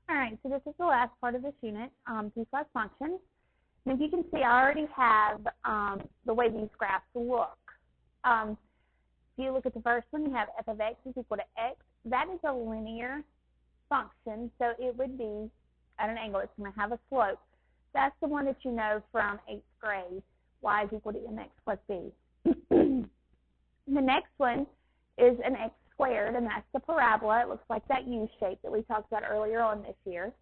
All right, so this is the last part of this unit, piecewise functions. And as you can see, I already have the way these graphs look. If you look at the first one, you have f of x is equal to x. That is a linear function, so it would be at an angle. It's going to have a slope. That's the one that you know from 8th grade. Y is equal to mx plus b. The next one is an x squared, and that's the parabola. It looks like that U shape that we talked about earlier on this year.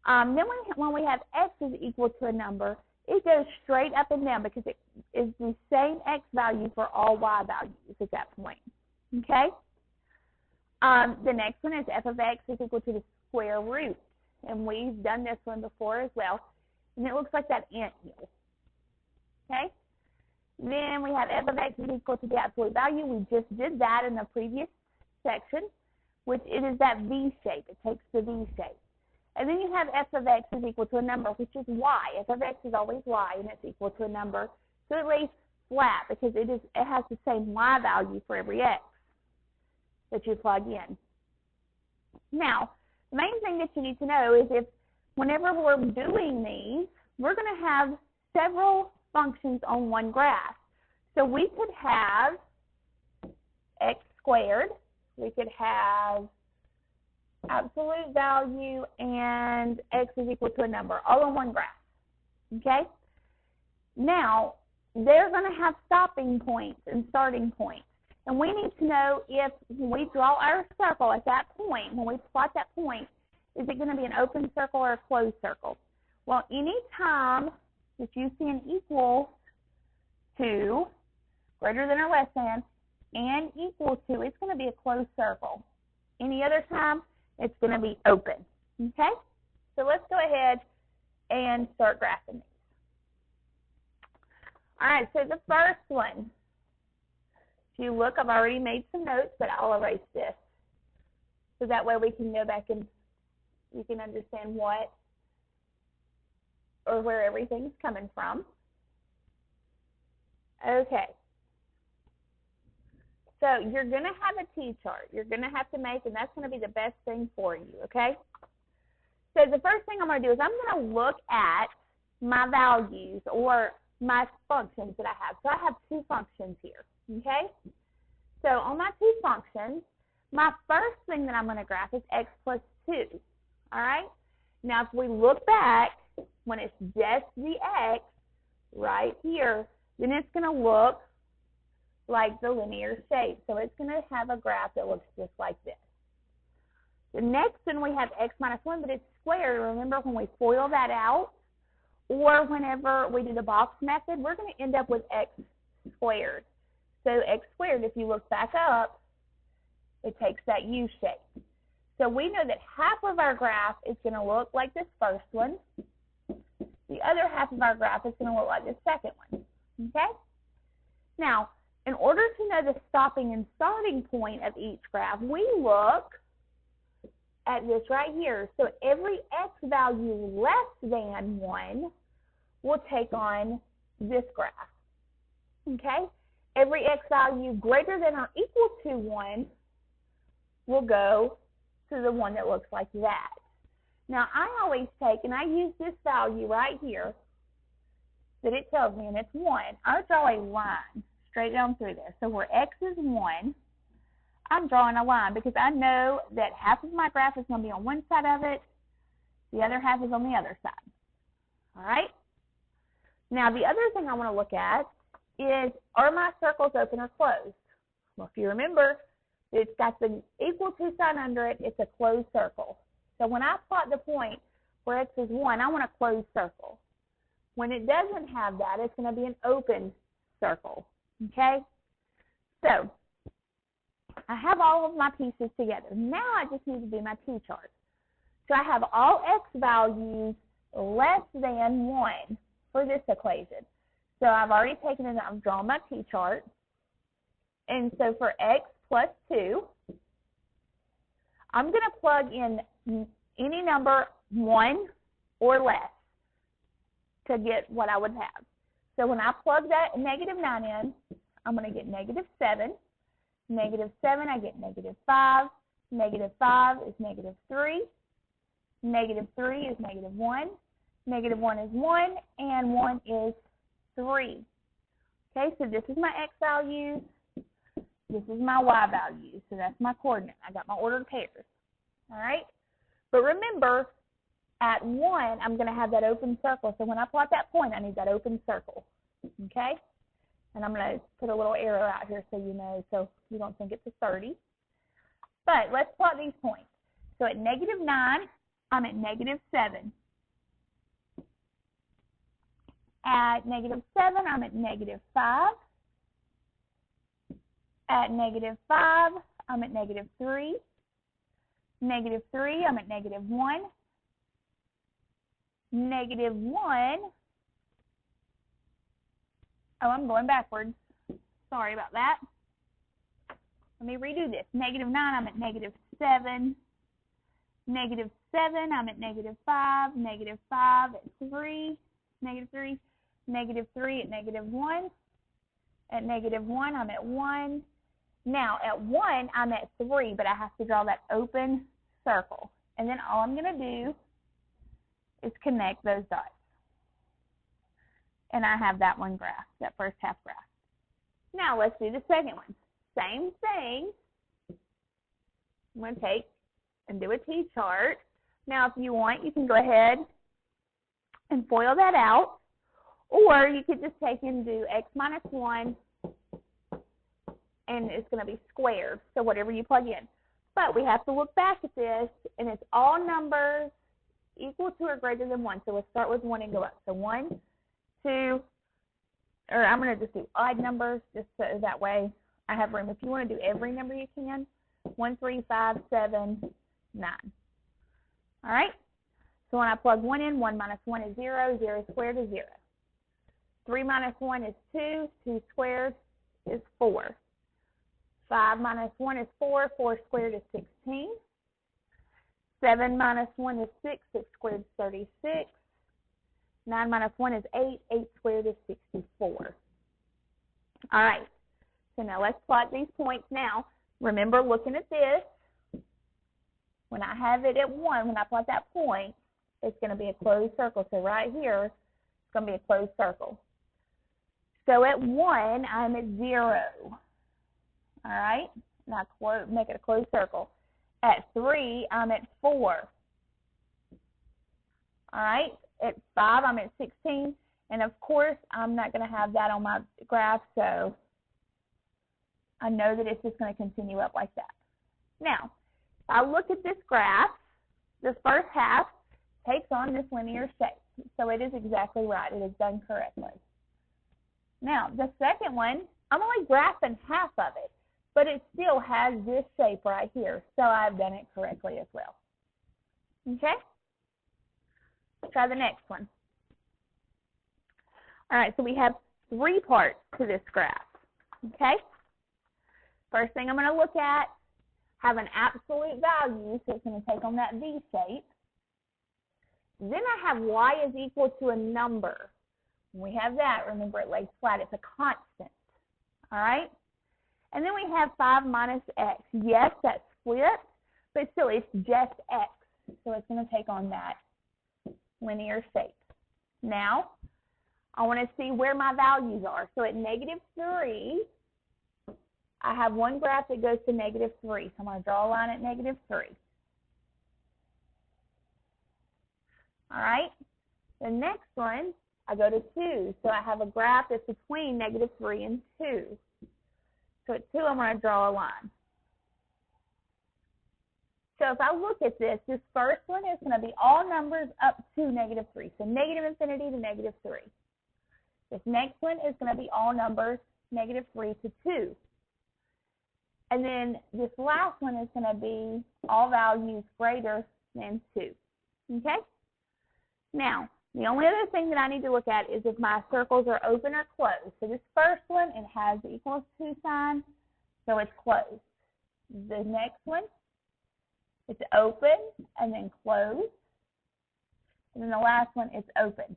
Then when we have x is equal to a number, it goes straight up and down because it is the same x value for all y values at that point. Okay? The next one is f of x is equal to the square root. And we've done this one before as well. And it looks like that anthill. Okay? Then we have f of x is equal to the absolute value. We just did that in the previous section, which it is that V shape. It takes the V shape. And then you have f of x is equal to a number, which is y. F of x is always y, and it's equal to a number. So it lays flat because it has the same y value for every x that you plug in. Now, the main thing that you need to know is if whenever we're doing these, we're going to have several functions on one graph. So we could have x squared, we could have absolute value, and x is equal to a number, all on one graph. Okay? Now, they're going to have stopping points and starting points. And we need to know if when we draw our circle at that point, when we plot that point, is it going to be an open circle or a closed circle? Well, any time that you see an equal to, greater than or less than, and equal to, it's going to be a closed circle. Any other time, it's going to be open. Okay? So let's go ahead and start graphing these. All right, so the first one, if you look, I've already made some notes, but I'll erase this. So that way we can go back and you can understand what or where everything's coming from. Okay. So you're going to have a T-chart. You're going to have to make, and that's going to be the best thing for you, okay? So the first thing I'm going to do is I'm going to look at my values or my functions that I have. So I have two functions here, okay? So on my two functions, my first thing that I'm going to graph is x plus 2, all right? Now, if we look back, when it's just the x right here, then it's going to look like the linear shape. So it's going to have a graph that looks just like this. The next one we have x minus 1, but it's squared. Remember when we FOIL that out, or whenever we do the box method, we're going to end up with x squared. So x squared, if you look back up, it takes that U shape. So we know that half of our graph is going to look like this first one. The other half of our graph is going to look like this second one. Okay? Now, in order to know the stopping and starting point of each graph, we look at this right here. So every x value less than 1 will take on this graph. Okay? Every x value greater than or equal to 1 will go to the one that looks like that. Now, I always take, and I use this value right here that it tells me, and it's 1. I draw a line straight down through there. So where x is 1, I'm drawing a line because I know that half of my graph is going to be on one side of it, the other half is on the other side. All right? Now, the other thing I want to look at is, are my circles open or closed? Well, if you remember, it's got the equal to sign under it, it's a closed circle. So when I plot the point where x is 1, I want a closed circle. When it doesn't have that, it's going to be an open circle. Okay? So, I have all of my pieces together. Now I just need to do my T-chart. So I have all x values less than 1 for this equation. So I've already taken it, I've drawn my T-chart. And so for x plus 2, I'm going to plug in any number 1 or less to get what I would have. So when I plug that -9 in, I'm going to get -7. -7, I get -5. -5 is -3. -3 is -1. -1 is 1, and 1 is 3. Okay, so this is my x value. This is my y value. So that's my coordinate. I got my ordered pairs. All right? But remember, at 1, I'm going to have that open circle. So when I plot that point, I need that open circle. Okay? And I'm going to put a little arrow out here so you know, so you don't think it's a 30. But let's plot these points. So at -9, I'm at -7. At -7, I'm at -5. At -5, I'm at -3. -3, I'm at -1. -1, oh, I'm going backwards. Sorry about that. Let me redo this. -9, I'm at -7. -7, I'm at -5. -5 at 3. -3. -3 at -1. At -1, I'm at 1. Now, at 1, I'm at 3, but I have to draw that open circle. And then all I'm going to do is connect those dots. And I have that one graph, that first half graph. Now, let's do the second one. Same thing. I'm going to take and do a T-chart. Now, if you want, you can go ahead and FOIL that out. Or you could just take and do x minus 1, and it's going to be squared, so whatever you plug in. But we have to look back at this, and it's all numbers equal to or greater than 1. So let's start with 1 and go up. So 1, 2, or I'm going to just do odd numbers just so that way I have room. If you want to do every number you can, 1, 3, 5, 7, 9. All right? So when I plug 1 in, 1 minus 1 is 0, 0 squared is 0. 3 minus 1 is 2, 2 squared is 4. 5 minus 1 is 4, 4 squared is 16. 7 minus 1 is 6, 6 squared is 36. 9 minus 1 is 8, 8 squared is 64. All right, so now let's plot these points now. Remember, looking at this, when I have it at 1, when I plot that point, it's going to be a closed circle. So right here, it's going to be a closed circle. So at 1, I'm at 0. All right, and I make it a closed circle. At 3, I'm at 4. All right, at 5, I'm at 16. And of course, I'm not going to have that on my graph, so I know that it's just going to continue up like that. Now, if I look at this graph, this first half takes on this linear shape. So it is exactly right. It is done correctly. Now, the second one, I'm only graphing half of it, but it still has this shape right here. So I've done it correctly as well. Okay? Let's try the next one. All right, so we have 3 parts to this graph. Okay? First thing I'm going to look at, have an absolute value, so it's going to take on that V shape. Then I have y is equal to a number. When we have that, remember it lays flat. It's a constant. All right? And then we have 5 minus x. Yes, that's flipped, but still it's just x. So it's going to take on that linear shape. Now, I want to see where my values are. So at -3, I have one graph that goes to -3. So I'm going to draw a line at -3. All right? The next one, I go to 2. So I have a graph that's between -3 and 2. So at 2, I'm going to draw a line. So if I look at this, this first one is going to be all numbers up to -3. So negative infinity to -3. This next one is going to be all numbers -3 to 2. And then this last one is going to be all values greater than 2. Okay? Now, the only other thing that I need to look at is if my circles are open or closed. So this first one, it has the equals to sign, so it's closed. The next one, it's open and then closed. And then the last one is open.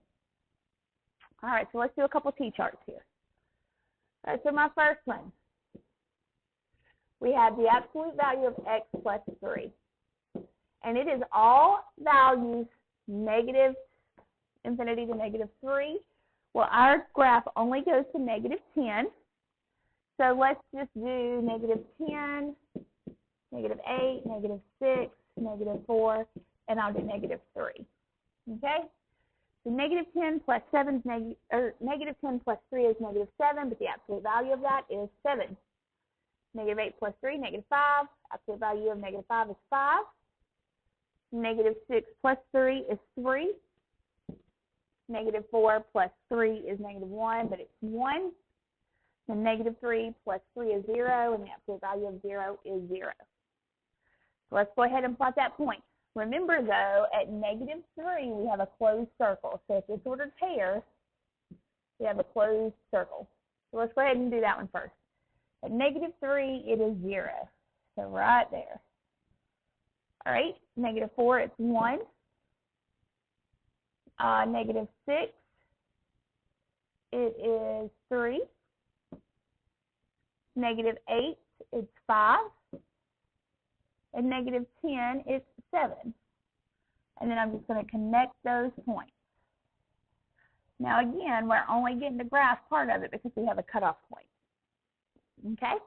All right, so let's do a couple T-charts here. All right, so my first one, we have the absolute value of x plus 3. and it is all values negative infinity to -3. Well, our graph only goes to -10. So let's just do -10, -8, -6, -4, and I'll do -3. Okay? So -10 plus 7 is -10 plus 3 is -7, but the absolute value of that is 7. -8 plus 3, -5. Absolute value of -5 is 5. -6 plus 3 is 3. -4 plus 3 is -1, but it's 1. And -3 plus 3 is 0, and the absolute value of 0 is 0. So let's go ahead and plot that point. Remember, though, at -3, we have a closed circle. So if this ordered pairs, we have a closed circle. So let's go ahead and do that one first. At -3, it is 0. So right there. All right, -4, it's 1. -6, it is 3. -8, it's 5. And -10, it's 7. And then I'm just going to connect those points. Now, again, we're only getting the graph part of it because we have a cutoff point. Okay?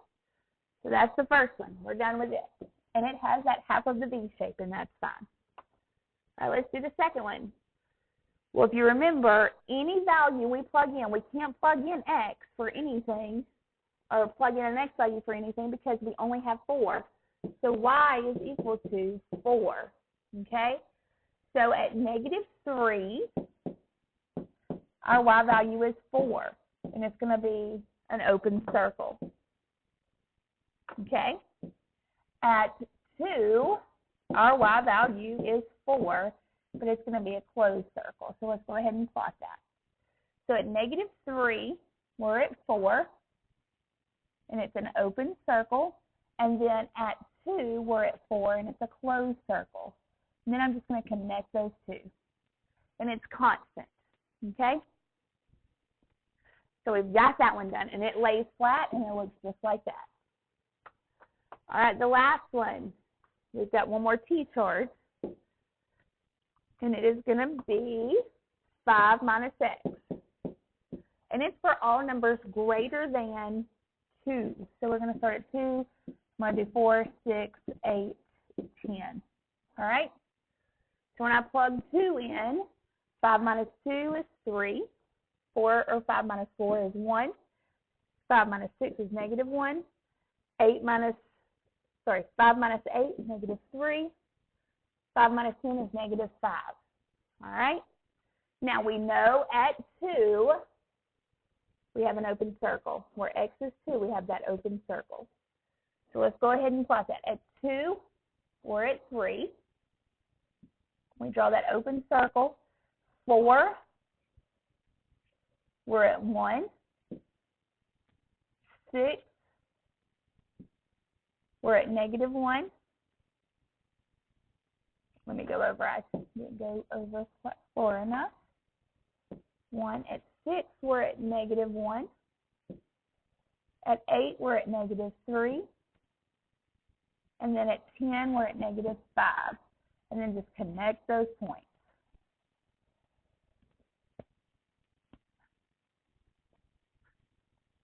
So that's the first one. We're done with it. And it has that half of the V shape, and that's fine. All right, let's do the second one. Well, if you remember, any value we plug in, we can't plug in X for anything or plug in an X value for anything because we only have 4. So Y is equal to 4, okay? So at -3, our Y value is 4, and it's going to be an open circle, okay? At 2, our Y value is 4, but it's going to be a closed circle. So let's go ahead and plot that. So at -3, we're at 4, and it's an open circle. And then at 2, we're at 4, and it's a closed circle. And then I'm just going to connect those two. And it's constant, okay? So we've got that one done. And it lays flat, and it looks just like that. All right, the last one. We've got one more T-chart. And it is going to be 5 minus X. And it's for all numbers greater than 2. So we're going to start at 2. I'm going to do 4, 6, 8, 10. All right? So when I plug 2 in, 5 minus 2 is 3. 5 minus 4 is 1. 5 minus 6 is -1. 5 minus 8 is -3. 5 minus 10 is -5. All right? Now we know at 2, we have an open circle. Where X is 2, we have that open circle. So let's go ahead and plot that. At 2, we're at 3. We draw that open circle. 4, we're at 1. 6, we're at -1. Let me go over. I didn't go over far enough. 1. At 6, we're at -1. At 8, we're at -3. And then at 10, we're at -5. And then just connect those points.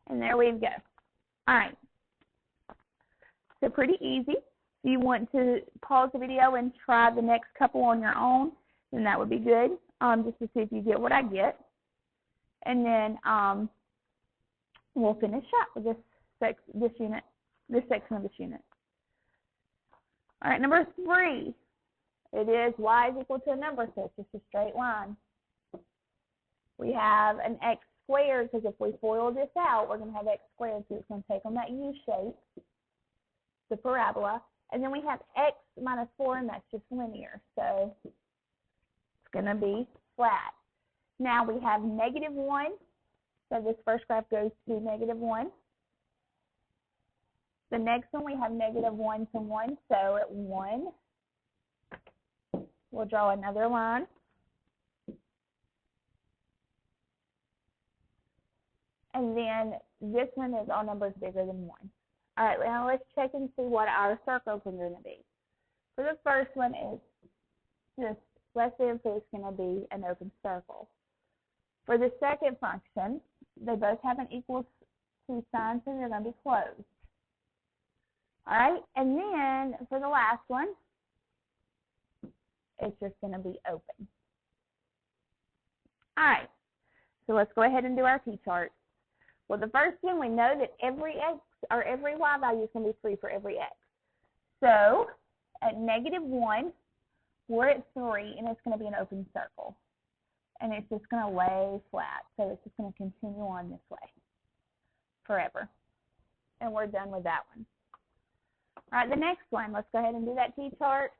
And there we go. All right. So pretty easy. If you want to pause the video and try the next couple on your own, then that would be good, just to see if you get what I get. And then we'll finish up with this section of this unit. All right, number 3. It is y is equal to a number, so it's just a straight line. We have an x squared, because if we FOIL this out, we're going to have x squared, so it's going to take on that U shape, the parabola. And then we have x minus 4, and that's just linear, so it's going to be flat. Now we have -1, so this first graph goes to -1. The next one we have -1 to 1, so at 1, we'll draw another line. And then this one is all numbers bigger than 1. All right, now let's check and see what our circles are going to be. for the first one is just, let's say if it's going to be an open circle. For the second function, they both have an equal to sign, so they're going to be closed. All right, and then for the last one, it's just going to be open. All right, so let's go ahead and do our t-chart. Well, the first one, we know that every x or every y value is going to be 3 for every x. So at -1, we're at 3, and it's going to be an open circle. And it's just going to lay flat. So it's just going to continue on this way forever. And we're done with that one. All right, the next one, let's go ahead and do that t-chart.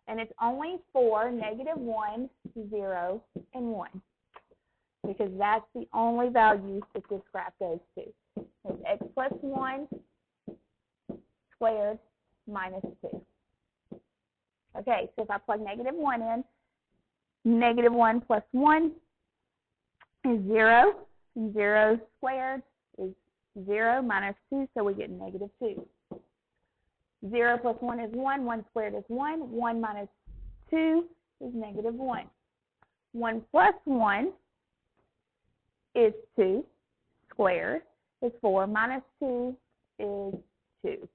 And it's only for -1, 0, and 1. Because that's the only values that this graph goes to. It's x plus 1 squared minus 2. Okay, so if I plug -1 in, -1 plus 1 is 0. And 0 squared is 0 minus 2, so we get -2. 0 plus 1 is 1. 1 squared is 1. 1 minus 2 is -1. 1 plus 1 is 2. Squared is 4. Minus 2 is 2.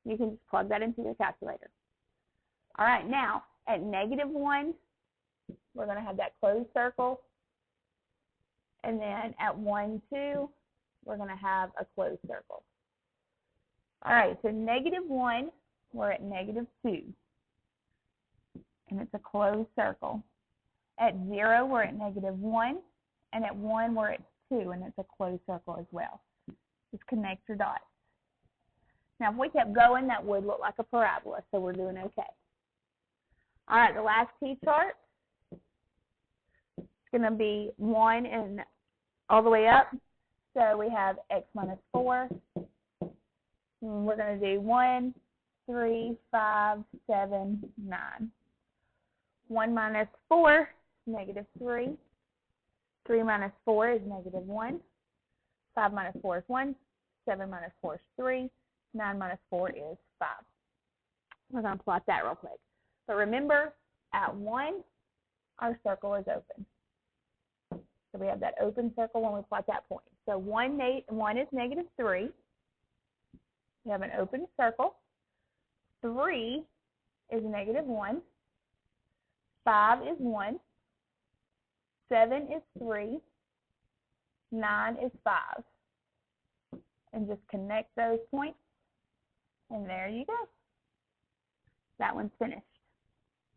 You can just plug that into your calculator. All right, now at -1, we're going to have that closed circle. And then at 1, 2, we're going to have a closed circle. All right, so -1, we're at -2. And it's a closed circle. At 0, we're at -1. And at 1, we're at 2, and it's a closed circle as well. Just connect your dots. Now, if we kept going, that would look like a parabola, so we're doing okay. All right, the last t-chart is going to be 1 and all the way up. So we have x minus 4. And we're going to do 1, 3, 5, 7, 9. 1 minus 4 is -3. 3 minus 4 is -1. 5 minus 4 is 1. 7 minus 4 is 3. 9 minus 4 is 5. We're going to plot that real quick. But remember, at 1, our circle is open. So we have that open circle when we plot that point. So 1 is -3. We have an open circle. 3 is -1. 5 is 1. 7 is 3. 9 is 5. And just connect those points. And there you go. That one's finished.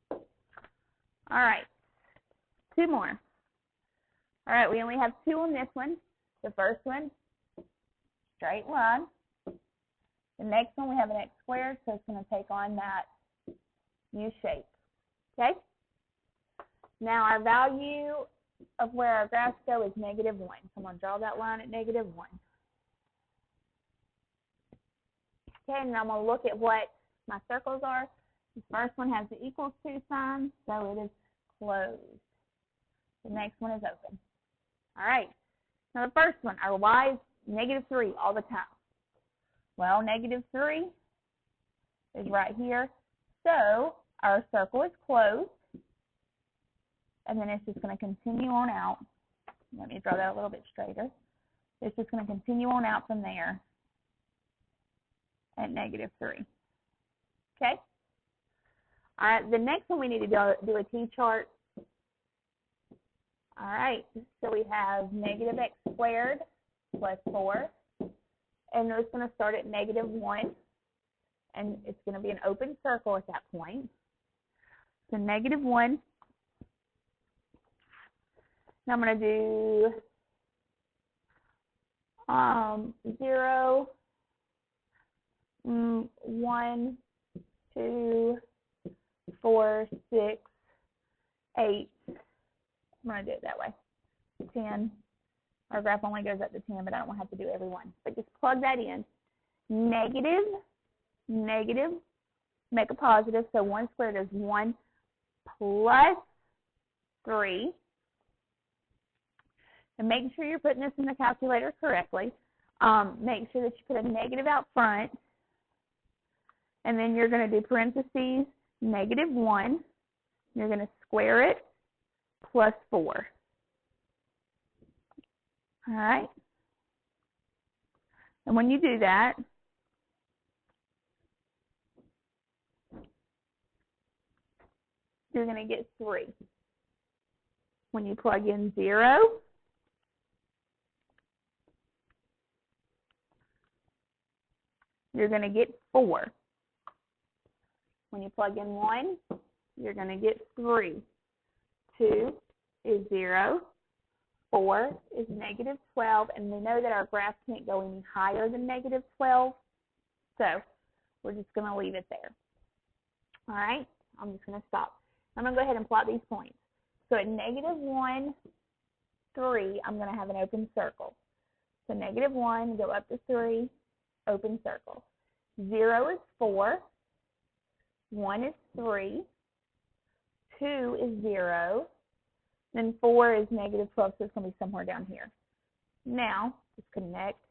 All right. 2 more. All right, we only have 2 on this one. The first one, straight line. The next one, we have an x squared, so it's going to take on that U shape. Okay? Now, our value of where our graphs go is -1. So I'm going to draw that line at -1. Okay, and I'm going to look at what my circles are. The first one has the equals to sign, so it is closed. The next one is open. All right. Now, the first one, our y is -3 all the time. Well, -3 is right here. So our circle is closed. And then it's just going to continue on out. Let me draw that a little bit straighter. It's just going to continue on out from there at -3. Okay? All right, the next one we need to do a t-chart. All right, so we have -x squared plus 4. And it's going to start at -1. And it's going to be an open circle at that point. So -1. Now I'm going to do 0, 1, 2, 4, 6, 8. I'm going to do it that way. 10. Our graph only goes up to 10, but I don't want to have to do every one. But just plug that in. Negative, negative, make a positive. So 1 squared is 1 plus 3. And make sure you're putting this in the calculator correctly. Make sure that you put a negative out front. and then you're going to do parentheses, -1. You're going to square it plus 4. All right? And when you do that, you're going to get 3. When you plug in 0, you're going to get 4. When you plug in 1, you're going to get 3. 2 is 0. 4 is -12, and we know that our graph can't go any higher than -12, so we're just going to leave it there. All right, I'm just going to stop. I'm going to go ahead and plot these points. So at -1, 3, I'm going to have an open circle. So -1, go up to 3, open circle. 0 is 4, 1 is 3, 2 is 0, then 4 is -12, so it's going to be somewhere down here. Now, just connect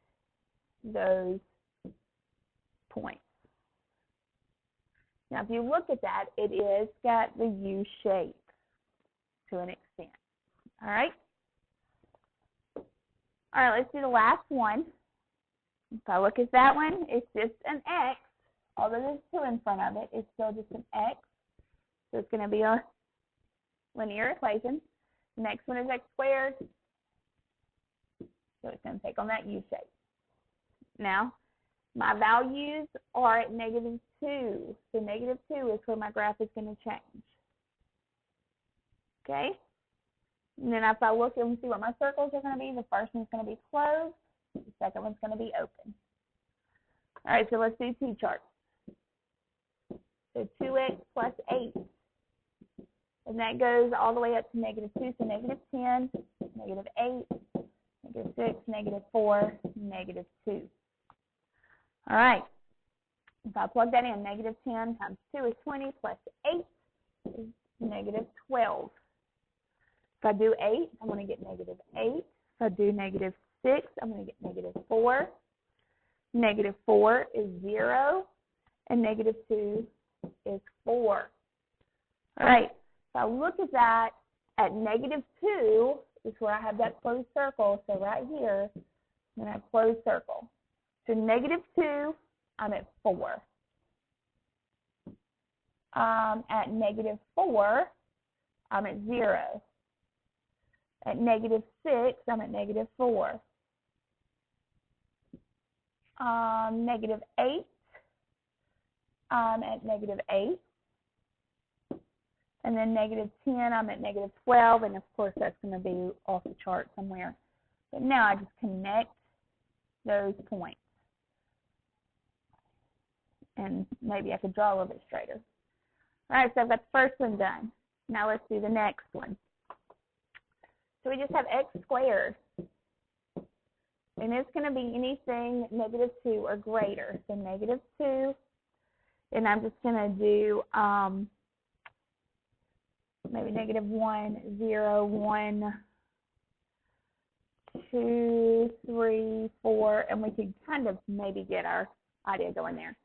those points. Now, if you look at that, it is got the U shape to an extent. All right? All right, let's do the last one. If I look at that one, it's just an X. Although there's 2 in front of it, it's still just an X. So it's going to be a linear equation. The next one is x squared. So it's going to take on that U shape. Now, my values are at -2. So -2 is where my graph is going to change. Okay? And then if I look and see what my circles are going to be, the first one's going to be closed. The second one's going to be open. All right, so let's do T-charts. So 2x plus 8. And that goes all the way up to -2, so -10, -8, -6, -4, -2. All right. If I plug that in, -10 times 2 is 20, plus 8 is -12. If I do 8, I'm going to get -8. If I do -6, I'm going to get -4. -4 is 0, and -2 is 4. All right. If I look at that, at -2 is where I have that closed circle. So right here, I'm going to have closed circle. So -2, I'm at 4. At -4, I'm at 0. At -6, I'm at -4. -8, I'm at -8. And then -10, I'm at -12, and of course that's going to be off the chart somewhere. But now I just connect those points. And maybe I could draw a little bit straighter. All right, so I've got the first one done. Now let's do the next one. So we just have x squared. And it's going to be anything -2 or greater. So -2, and I'm just going to do maybe -1, 0, 1, 2, 3, 4, and we could kind of maybe get our idea going there.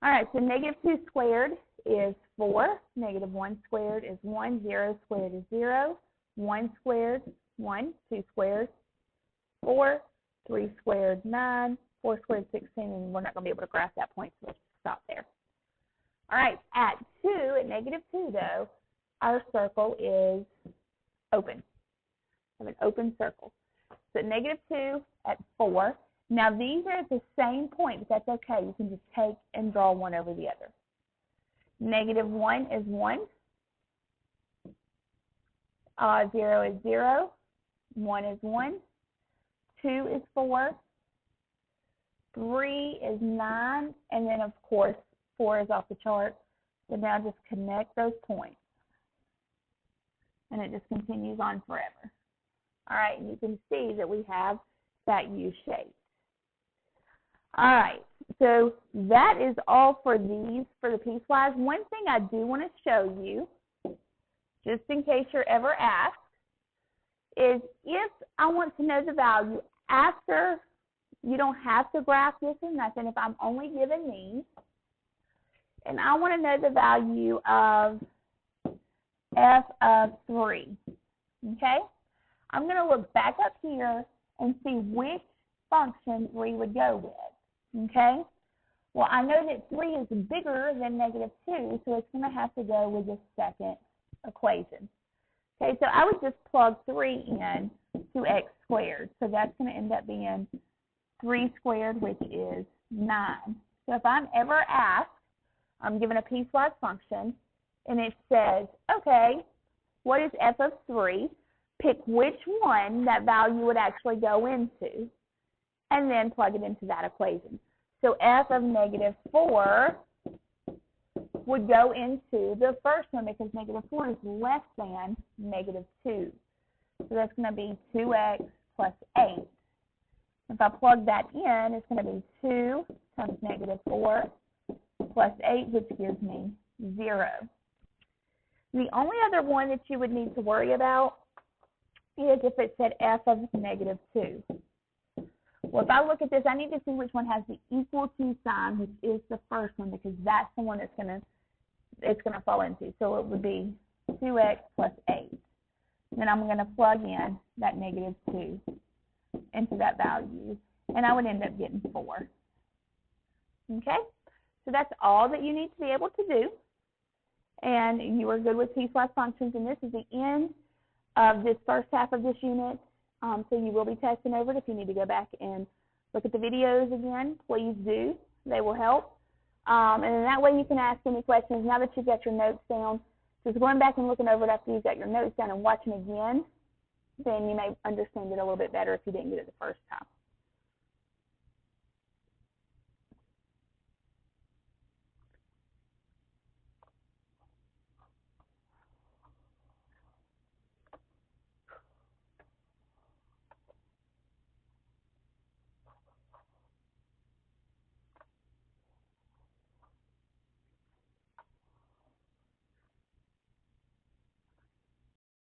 All right, so -2 squared is 4, -1 squared is 1, 0 squared is 0, 1 squared, 1, 2 squared, 4, 3 squared, 9, 4 squared, 16, and we're not going to be able to graph that point, so let's stop there. All right, at -2 though, our circle is open. I have an open circle. So at -2, at 4. Now these are at the same point, but that's okay. You can just take and draw one over the other. -1 is 1. 0 is 0. 1 is 1. 2 is 4. 3 is 9. And then, of course, 4 is off the chart. So now just connect those points. And it just continues on forever. All right, and you can see that we have that U shape. All right, so that is all for these, for the piecewise. One thing I do want to show you, just in case you're ever asked, is if I want to know the value after, you don't have to graph this or nothing, if I'm only given these, and I want to know the value of f of 3, okay? I'm going to look back up here and see which function 3 would go with, okay? Well, I know that 3 is bigger than -2, so it's going to have to go with the second equation. Okay, so I would just plug 3 in to x squared. So that's going to end up being 3 squared, which is 9. So if I'm ever asked, I'm given a piecewise function, and it says, okay, what is f of 3? Pick which one that value would actually go into, and then plug it into that equation. So f of -4 would go into the first one because -4 is less than -2. So that's going to be 2x plus 8. If I plug that in, it's going to be 2 times -4 plus 8, which gives me 0. The only other one that you would need to worry about is if it said f of -2. Well, if I look at this, I need to see which one has the equal to sign, which is the first one, because that's the one it's going to fall into. So it would be 2x plus 8. Then I'm going to plug in that -2 into that value, and I would end up getting 4. Okay? So that's all that you need to be able to do. And you are good with piecewise functions, and this is the end of this first half of this unit. So you will be testing over it. If you need to go back and look at the videos again, please do. They will help. And then that way you can ask any questions. Now that you've got your notes down, just going back and looking over it after you've got your notes down and watching again, then you may understand it a little bit better if you didn't get it the first time.